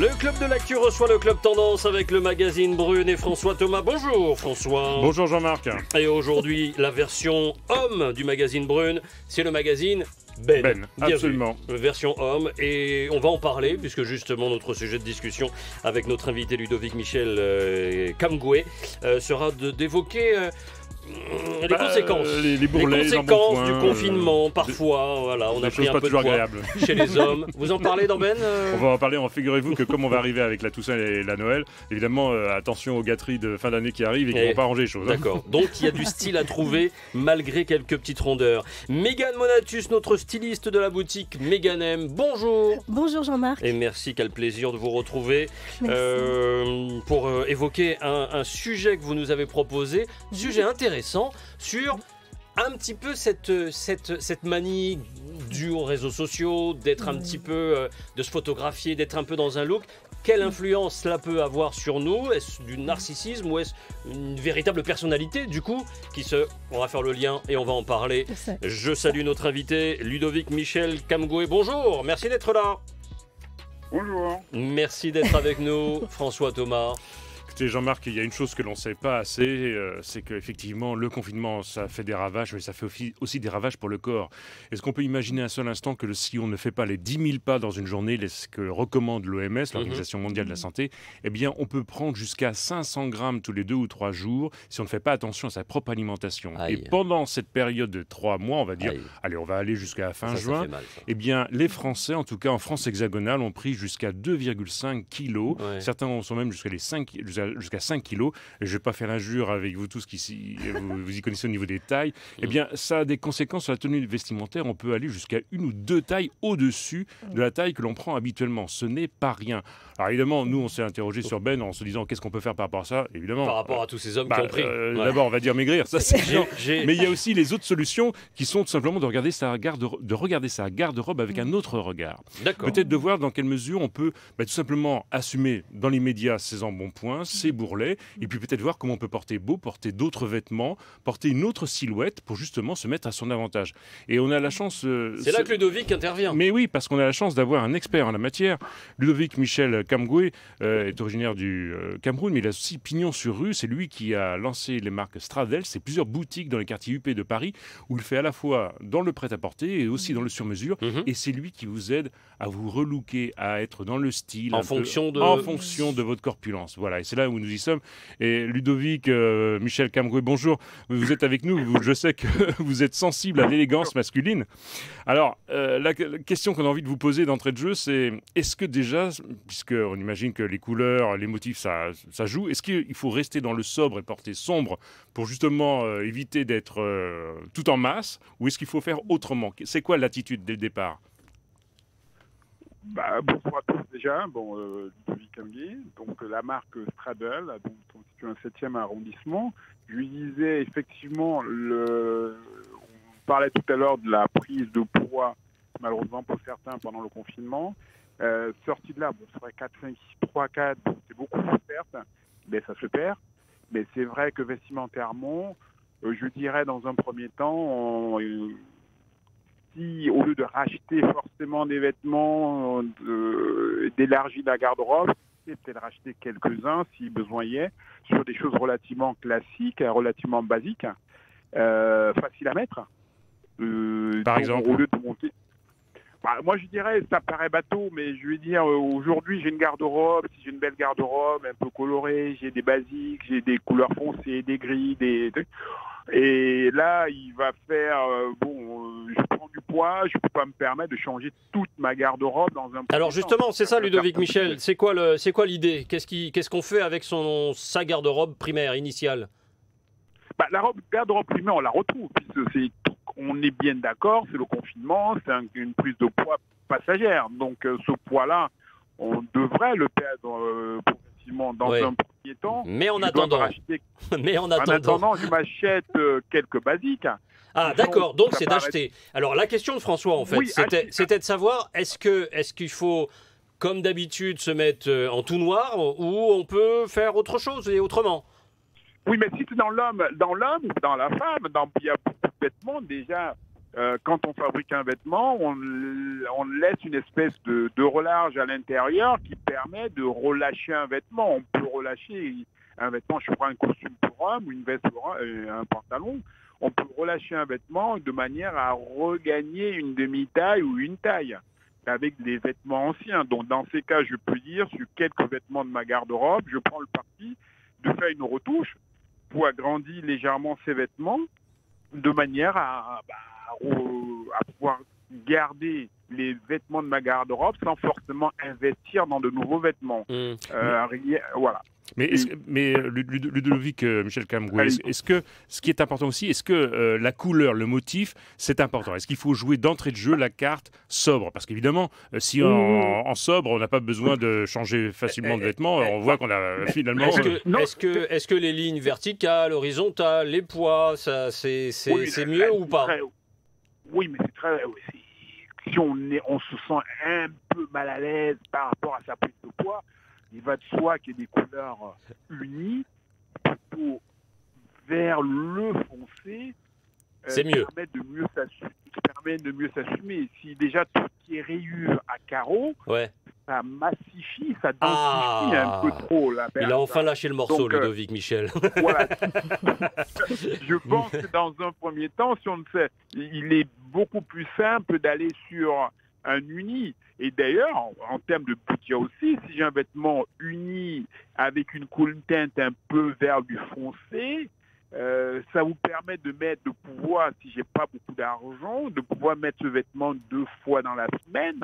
Le Club de l'Actu reçoit le Club Tendance avec le magazine Brune et François Thomas. Bonjour François. Bonjour Jean-Marc. Et aujourd'hui, la version homme du magazine Brune, c'est le magazine Ben. Absolument. Version homme. Et on va en parler, puisque justement notre sujet de discussion avec notre invité Ludovic Michel Camgoué sera d'évoquer... les conséquences, les bourrelets, les conséquences du confinement, parfois, voilà, on a pris un peu de poids agréables chez les hommes. Vous en parlez dans Ben On va en parler, figurez-vous que comme on va arriver avec la Toussaint et la Noël, évidemment, attention aux gâteries de fin d'année qui arrivent et qui ne vont pas arranger les choses. D'accord, donc il y a du style à trouver malgré quelques petites rondeurs. Mégane Monatus, notre styliste de la boutique Mégane M, bonjour. Bonjour Jean-Marc. Et merci, quel plaisir de vous retrouver pour évoquer un sujet que vous nous avez proposé, sujet intéressant sur un petit peu cette manie due aux réseaux sociaux, d'être un petit peu, de se photographier, d'être un peu dans un look. Quelle influence cela peut avoir sur nous? Est-ce du narcissisme ou est-ce une véritable personnalité du coup on va faire le lien et on va en parler. Je salue notre invité Ludovic Michel Camgoué. Bonjour, merci d'être là. Bonjour. Merci d'être avec nous, François Thomas. Écoutez Jean-Marc, il y a une chose que l'on ne sait pas assez, c'est qu'effectivement le confinement ça fait des ravages, mais ça fait aussi des ravages pour le corps. Est-ce qu'on peut imaginer un seul instant que si on ne fait pas les 10 000 pas dans une journée, ce que recommande l'OMS, l'Organisation mondiale de la santé, eh bien on peut prendre jusqu'à 500 grammes tous les 2 ou 3 jours si on ne fait pas attention à sa propre alimentation. Aïe. Et pendant cette période de 3 mois, on va dire, allez, on va aller jusqu'à fin juin, fait mal, ça. eh bien les Français, en tout cas en France hexagonale, ont pris jusqu'à 2,5 kilos. Ouais. Certains sont même jusqu'à 5 kilos. Je ne vais pas faire l'injure avec vous tous qui vous y connaissez au niveau des tailles. Eh bien, ça a des conséquences sur la tenue vestimentaire. On peut aller jusqu'à 1 ou 2 tailles au-dessus de la taille que l'on prend habituellement. Ce n'est pas rien. Alors évidemment, nous, on s'est interrogé sur Ben en se disant qu'est-ce qu'on peut faire par rapport à ça. Évidemment. Par rapport à tous ces hommes qui ont pris. D'abord, on va dire maigrir. Ça, c'est sûr. Mais il y a aussi les autres solutions qui sont tout simplement de regarder sa garde-robe avec un autre regard. D'accord. Peut-être de voir dans quelle mesure on peut tout simplement assumer dans l'immédiat ses embonpoints, ses bourrelets, et puis peut-être voir comment on peut porter beau, porter d'autres vêtements, porter une autre silhouette pour justement se mettre à son avantage. Et on a la chance... c'est là que Ludovic intervient. Mais oui, parce qu'on a la chance d'avoir un expert en la matière. Ludovic Michel Camgoué est originaire du Cameroun, mais il a aussi pignon sur rue. C'est lui qui a lancé les marques Stradel. C'est plusieurs boutiques dans les quartiers UP de Paris où il fait à la fois dans le prêt-à-porter et aussi dans le sur-mesure. Et c'est lui qui vous aide à vous relooker, à être dans le style, en fonction de votre corpulence. Voilà, et c'est là où nous y sommes. Et Ludovic Michel Camgoué, bonjour. Vous êtes avec nous. Je sais que vous êtes sensible à l'élégance masculine. Alors, la question qu'on a envie de vous poser d'entrée de jeu, c'est est-ce que déjà, puisqu'on imagine que les couleurs, les motifs, ça joue, est-ce qu'il faut rester dans le sobre et porter sombre pour justement éviter d'être tout en masse, ou est-ce qu'il faut faire autrement? C'est quoi l'attitude dès le départ? Bonjour à tous déjà. Ludovic Camgoué, donc la marque Stradel, donc on se situe dans le 7e arrondissement. Je lui disais effectivement, on parlait tout à l'heure de la prise de poids, malheureusement pour certains pendant le confinement. Sorti de là, c'est vrai 4, 5, 6, 3, 4, c'est beaucoup, certes, mais ça se perd. Mais c'est vrai que vestimentairement, je dirais dans un premier temps, si au lieu de racheter forcément des vêtements, d'élargir la garde-robe, c'est peut-être racheter quelques-uns si besoin y est, sur des choses relativement classiques, relativement basiques, faciles à mettre. Par exemple, au lieu de monter. Moi, je dirais, ça paraît bateau, mais je veux dire, aujourd'hui, j'ai une garde-robe, si j'ai une belle garde-robe, un peu colorée, j'ai des basiques, j'ai des couleurs foncées, des gris, et là, il va faire, je prends du poids, je ne peux pas me permettre de changer toute ma garde-robe dans un... Alors justement, c'est ça Ludovic Michel, c'est quoi l'idée? Qu'est-ce qu'on fait avec sa garde-robe primaire, initiale? La garde-robe primaire, on la retrouve, puisque on est bien d'accord, c'est le confinement, c'est une prise de poids passagère. Donc ce poids-là, on devrait le perdre progressivement dans un premier temps. Mais en attendant, je m'achète quelques basiques. Ah d'accord, donc c'est d'acheter. Alors la question de François, en fait, c'était de savoir, est-ce qu'il faut, comme d'habitude, se mettre en tout noir ou on peut faire autre chose et autrement? Oui, mais si c'est dans l'homme ou dans la femme, il y a beaucoup de vêtements déjà quand on fabrique un vêtement, on laisse une espèce de relâche à l'intérieur qui permet de relâcher un vêtement. On peut relâcher un vêtement, je prends un costume pour homme, une veste pour homme, un pantalon. On peut relâcher un vêtement de manière à regagner une demi-taille ou une taille avec des vêtements anciens. Donc dans ces cas, je peux dire, sur quelques vêtements de ma garde-robe, je prends le parti de faire une retouche pour agrandir légèrement ces vêtements de manière à pouvoir garder les vêtements de ma garde-robe sans forcément investir dans de nouveaux vêtements. Voilà. Mais Ludovic Michel Camgoué, est-ce que ce qui est important aussi, est-ce que la couleur, le motif, c'est important? Est-ce qu'il faut jouer d'entrée de jeu la carte sobre? Parce qu'évidemment, si en sobre, on n'a pas besoin de changer facilement de vêtements, on voit qu'on a finalement... Est-ce que les lignes verticales, horizontales, les poids, c'est mieux ou pas? Oui, mais c'est très... Si on se sent un peu mal à l'aise par rapport à sa prise de poids, il va de soi qu'il y ait des couleurs unies, plutôt vers le foncé, c'est mieux. Permet de mieux s'assumer. Si déjà tout ce qui est rayures à carreaux, ça massifie, ça densifie un peu trop la personne. Il a enfin lâché le morceau, Ludovic Michel. Voilà. Je pense que dans un premier temps, si on le sait, il est beaucoup plus simple d'aller sur un uni. Et d'ailleurs, en termes de boutique aussi, si j'ai un vêtement uni avec une teinte un peu vers du foncé, ça vous permet de pouvoir, si j'ai pas beaucoup d'argent, de pouvoir mettre ce vêtement 2 fois dans la semaine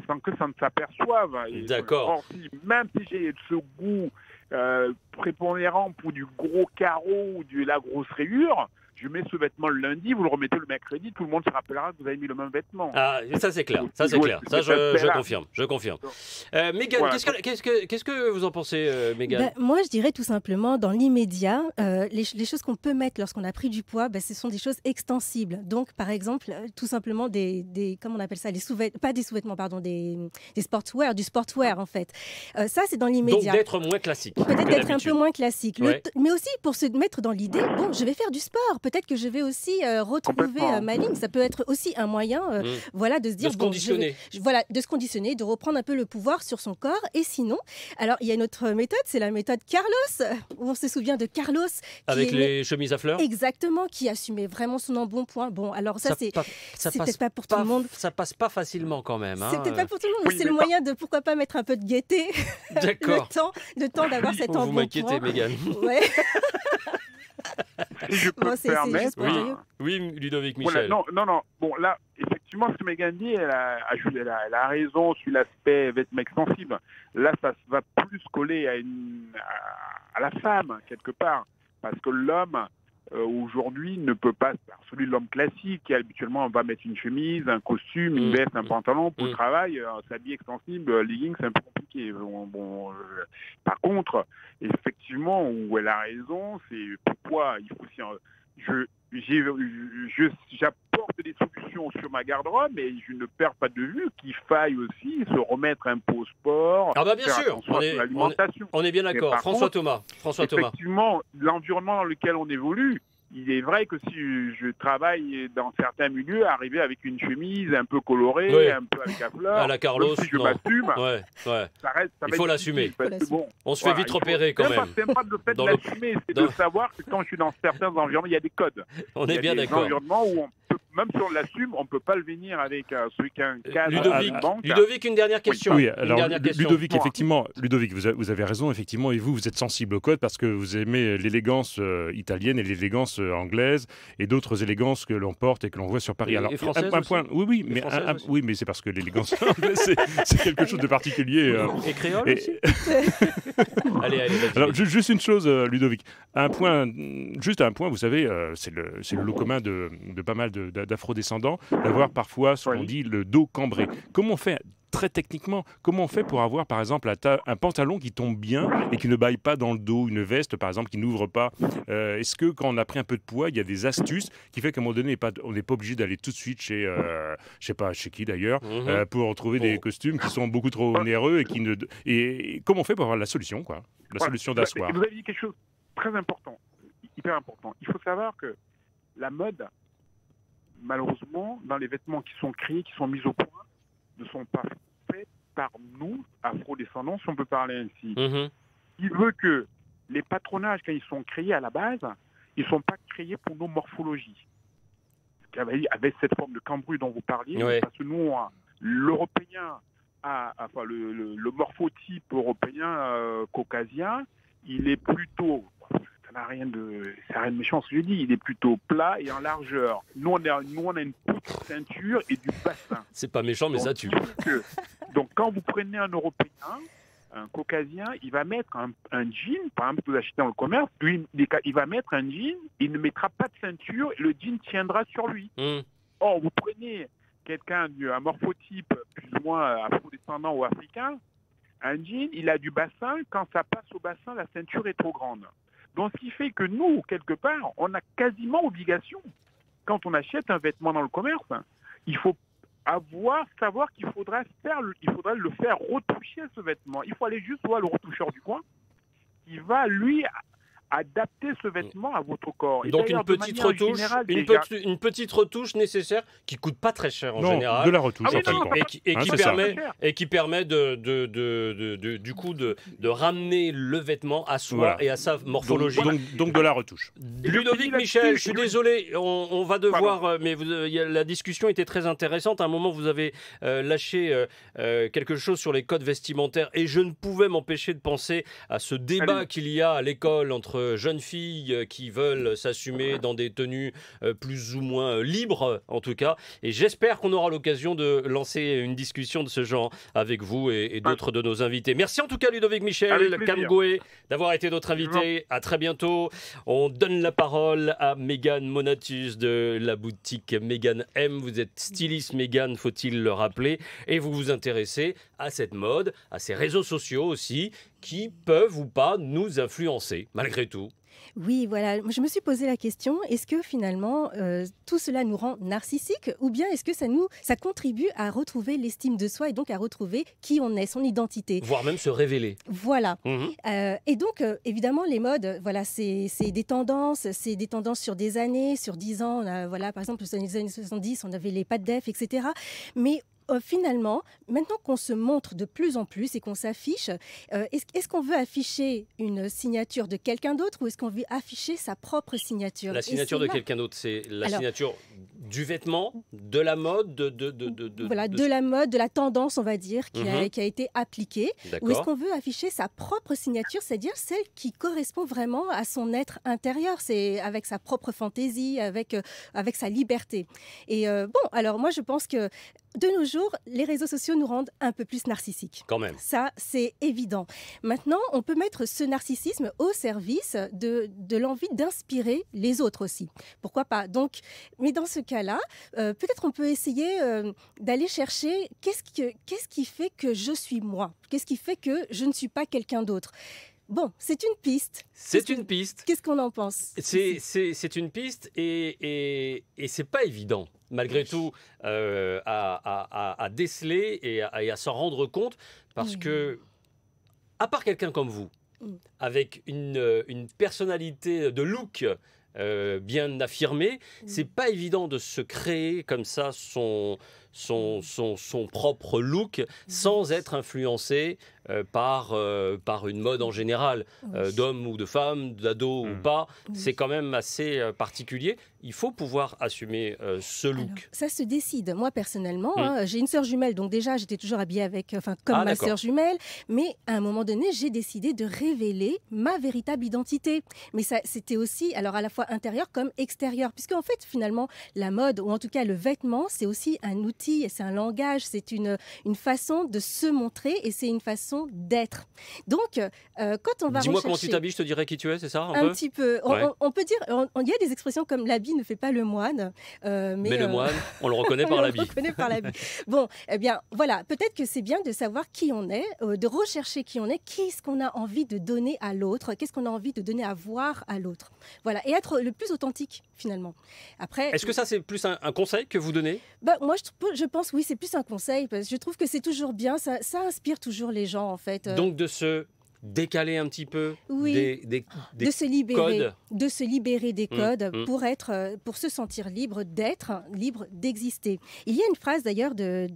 sans que ça ne s'aperçoive. D'accord. Même si j'ai ce goût prépondérant pour du gros carreau ou de la grosse rayure, je mets ce vêtement le lundi, vous le remettez le mercredi, tout le monde se rappellera que vous avez mis le même vêtement. Ah, ça c'est clair, ça je confirme. Mégane, voilà. Qu'est-ce que vous en pensez, Mégane? Moi je dirais tout simplement, dans l'immédiat, les choses qu'on peut mettre lorsqu'on a pris du poids, ce sont des choses extensibles. Donc par exemple, tout simplement comment on appelle ça, pas des sous-vêtements, pardon, des sportswear, du sportwear en fait. Ça c'est dans l'immédiat. Donc d'être moins classique. Peut-être d'être un peu moins classique. Mais aussi pour se mettre dans l'idée, bon, je vais faire du sport. Peut-être que je vais aussi retrouver ma ligne. Ça peut être aussi un moyen voilà, de se dire... De se conditionner. De se conditionner, de reprendre un peu le pouvoir sur son corps. Et sinon, alors il y a une autre méthode, c'est la méthode Carlos, où on se souvient de Carlos. Avec les chemises à fleurs. Exactement, qui assumait vraiment son embonpoint. Bon, alors c'est peut-être pas pour tout le monde. Ça passe pas facilement quand même. C'est peut-être pas pour tout le monde, mais c'est le moyen de, pourquoi pas, mettre un peu de gaieté. D'accord. le temps d'avoir cet embonpoint. Vous m'inquiétez, Mégane. Ouais. Si je peux me permettre. Oui, Ludovic Michel. Voilà, non. Bon, là, effectivement, ce que Mégane dit, elle a raison sur l'aspect vêtements extensibles. Là, ça va plus coller à la femme, quelque part. Parce que l'homme, aujourd'hui, ne peut pas... Celui de l'homme classique, qui habituellement va mettre une chemise, un costume, une veste, un pantalon pour le travail, s'habiller extensible, leggings, c'est un peu compliqué. Par contre, effectivement, où elle a raison, c'est pourquoi il faut aussi... J'apporte des solutions sur ma garde-robe, mais je ne perds pas de vue qu'il faille aussi se remettre un peu au sport. Ah bah bien sûr, on est bien d'accord. François Thomas. Effectivement, l'environnement dans lequel on évolue, il est vrai que si je travaille dans certains milieux, arriver avec une chemise un peu colorée, un peu avec la fleur, à la Carlos, si je m'assume, il faut l'assumer. Bon, on se fait vite repérer quand même. C'est pas le fait de l'assumer, c'est de savoir que quand je suis dans certains environnements, il y a des codes. On est bien d'accord. Il y a des environnements où on peut, même si on l'assume, on ne peut pas le venir avec celui qui a un cadre. Ludovic, une dernière question. Oui, alors Ludovic, effectivement, Ludovic, vous avez raison, effectivement, et vous êtes sensible au code parce que vous aimez l'élégance italienne et l'élégance anglaise et d'autres élégances que l'on porte et que l'on voit sur Paris. Alors, un point, oui, mais c'est parce que l'élégance anglaise, c'est quelque chose de particulier. Et créole aussi. Allez, alors, juste une chose, Ludovic. Juste un point, vous savez, c'est le lot commun de pas mal d'afro-descendants d'avoir parfois ce qu'on dit le dos cambré. Comment on fait très techniquement, comment on fait pour avoir, par exemple, un pantalon qui tombe bien et qui ne baille pas dans le dos, une veste, par exemple, qui n'ouvre pas? Est-ce que quand on a pris un peu de poids, il y a des astuces qui fait qu'à un moment donné, on n'est pas obligé d'aller tout de suite chez, je sais pas chez qui d'ailleurs, pour trouver des costumes qui sont beaucoup trop onéreux et comment on fait pour avoir la solution, quoi, solution d'asseoir? Vous avez dit quelque chose de très important, hyper important. Il faut savoir que la mode malheureusement, dans les vêtements qui sont créés, qui sont mis au point, ne sont pas faits par nous, afro-descendants, si on peut parler ainsi. Il veut que les patronages, quand ils sont créés à la base, ils ne sont pas créés pour nos morphologies. Avec cette forme de cambrouille dont vous parliez, parce que nous, l'Européen, enfin le morphotype européen caucasien, il est plutôt, ça n'a rien de méchant ce que je dis, il est plutôt plat et en largeur. Nous, on a une petite ceinture et du bassin. C'est pas méchant, mais donc, ça tue. Donc, quand vous prenez un Européen, un caucasien, il va mettre un jean, par exemple, vous achetez dans le commerce, lui, il va mettre un jean, il ne mettra pas de ceinture et le jean tiendra sur lui. Or, vous prenez quelqu'un, un morphotype plus ou moins afro-descendant ou africain, un jean, il a du bassin, quand ça passe au bassin, la ceinture est trop grande. Donc, ce qui fait que nous, quelque part, on a quasiment obligation, quand on achète un vêtement dans le commerce, il faut savoir qu'il faudra le faire retoucher, ce vêtement. Il faut aller juste voir le retoucheur du coin qui va, lui, adapter ce vêtement à votre corps. Et donc une petite retouche, une petite retouche nécessaire qui coûte pas très cher en général. De la retouche, et qui permet du coup de ramener le vêtement à soi et à sa morphologie. Donc de la retouche. Ludovic Michel, je suis désolé, on va devoir, mais la discussion était très intéressante. À un moment, vous avez lâché quelque chose sur les codes vestimentaires et je ne pouvais m'empêcher de penser à ce débat qu'il y a à l'école entre jeunes filles qui veulent s'assumer dans des tenues plus ou moins libres, en tout cas. Et j'espère qu'on aura l'occasion de lancer une discussion de ce genre avec vous et d'autres de nos invités. Merci en tout cas, Ludovic Michel, Kamgoué, d'avoir été notre invité. À très bientôt. On donne la parole à Mégane Monatus de la boutique Mégane M. Vous êtes styliste Mégane, faut-il le rappeler. Et vous vous intéressez à cette mode, à ces réseaux sociaux aussi, qui peuvent ou pas nous influencer, malgré tout. Oui, voilà. Je me suis posé la question, est-ce que finalement, tout cela nous rend narcissiques ou bien est-ce que ça contribue à retrouver l'estime de soi et donc à retrouver qui on est, son identité. Voire même se révéler. Voilà. Et donc, évidemment, les modes, voilà, c'est des tendances sur des années, sur 10 ans. Voilà, par exemple, dans les années 70, on avait les pattes d'Ef, etc. Mais finalement, maintenant qu'on se montre de plus en plus et qu'on s'affiche, est-ce qu'on veut afficher une signature de quelqu'un d'autre ou est-ce qu'on veut afficher sa propre signature? La signature de quelqu'un d'autre, c'est signature du vêtement, de la mode, de la mode, de la tendance, on va dire, qui a été appliquée. Ou est-ce qu'on veut afficher sa propre signature, c'est-à-dire celle qui correspond vraiment à son être intérieur, c'est avec sa propre fantaisie, avec sa liberté. Et alors moi je pense que de nos jours, les réseaux sociaux nous rendent un peu plus narcissiques. Quand même. Ça, c'est évident. Maintenant, on peut mettre ce narcissisme au service de l'envie d'inspirer les autres aussi. Pourquoi pas? Donc, mais dans ce cas-là, peut-être on peut essayer d'aller chercher qu'est-ce qui fait que je suis moi? Qu'est-ce qui fait que je ne suis pas quelqu'un d'autre? Bon, c'est une piste. C'est une piste. Qu'est-ce qu'on en pense? C'est une piste et c'est pas évident, malgré tout, à déceler et à s'en rendre compte, parce que, à part quelqu'un comme vous, avec une personnalité de look bien affirmée, c'est pas évident de se créer comme ça son propre look sans être influencé par une mode en général, d'hommes ou de femmes, d'ados ou pas. C'est quand même assez particulier. Il faut pouvoir assumer ce look. Alors, ça se décide. Moi, personnellement, j'ai une sœur jumelle, donc déjà, j'étais toujours habillée comme ma sœur jumelle. Mais à un moment donné, j'ai décidé de révéler ma véritable identité. Mais ça, c'était aussi, alors à la fois intérieur comme extérieur. Puisque en fait, finalement, la mode, ou en tout cas le vêtement, c'est aussi un outil, c'est un langage, c'est une façon de se montrer et c'est une façon d'être. Donc, quand on va Dis-moi comment tu t'habilles, je te dirai qui tu es, c'est ça un petit peu. On peut dire, il y a des expressions comme l'habit ne fait pas le moine. Mais le moine, on le reconnaît par l'habit. Bon, eh bien, voilà, peut-être que c'est bien de savoir qui on est, de rechercher qui on est, qu'est-ce qu'on a envie de donner à l'autre, qu'est-ce qu'on a envie de donner à voir à l'autre. Voilà, et être le plus authentique, finalement. Après, est-ce que ça, c'est plus un conseil que vous donnez? Moi, je pense, oui, c'est plus un conseil, parce que je trouve que c'est toujours bien, ça inspire toujours les gens, en fait. Donc, de se décaler un petit peu Oui. des de se libérer, codes. de se libérer des codes mmh. pour se sentir libre d'être, libre d'exister. Il y a une phrase d'ailleurs de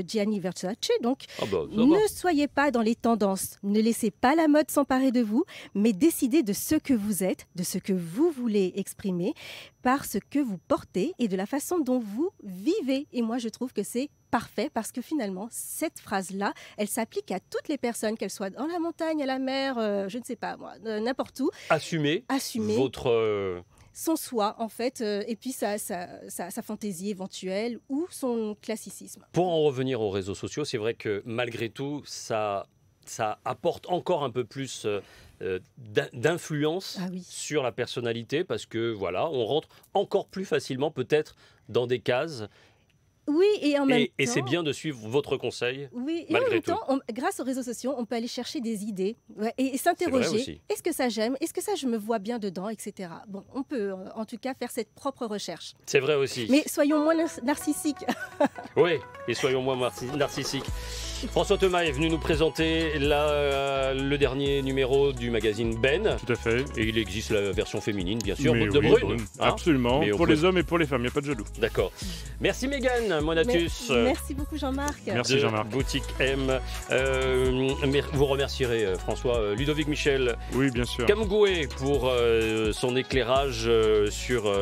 Gianni Versace, donc Ah bah, ça va. ne soyez pas dans les tendances, ne laissez pas la mode s'emparer de vous, mais décidez de ce que vous êtes, de ce que vous voulez exprimer, par ce que vous portez et de la façon dont vous vivez. Et moi, je trouve que c'est parfait parce que finalement, cette phrase-là, elle s'applique à toutes les personnes, qu'elles soient dans la montagne, à la mer, je ne sais pas moi, n'importe où. Assumez votre... Son soi, en fait, et puis sa fantaisie éventuelle ou son classicisme. Pour en revenir aux réseaux sociaux, c'est vrai que malgré tout, ça apporte encore un peu plus d'influence sur la personnalité parce que voilà, on rentre encore plus facilement peut-être dans des cases. Oui, et en même temps... Et c'est bien de suivre votre conseil. Oui, et malgré en même temps, grâce aux réseaux sociaux, on peut aller chercher des idées et s'interroger. Est-ce que ça j'aime? Est-ce que ça je me vois bien dedans, etc. Bon, on peut en tout cas faire cette propre recherche. C'est vrai aussi. Mais soyons moins narcissiques. Oui, et soyons moins narcissiques. François Thomas est venu nous présenter le dernier numéro du magazine Ben. Tout à fait. Et il existe la version féminine, bien sûr, Mais de oui, Brune. Hein, absolument, pour les hommes et pour les femmes, il n'y a pas de jaloux. D'accord. Merci Mégane Monatus. Merci beaucoup Jean-Marc. Merci Jean-Marc. Boutique M. Vous remercierez François Ludovic Michel. Oui, bien sûr. Kamgoué pour son éclairage sur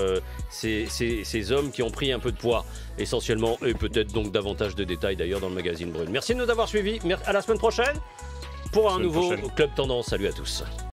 ces hommes qui ont pris un peu de poids, essentiellement, et peut-être donc davantage de détails d'ailleurs dans le magazine Brune. Merci de nous avoir suivis. À la semaine prochaine pour un nouveau Club Tendance. Salut à tous.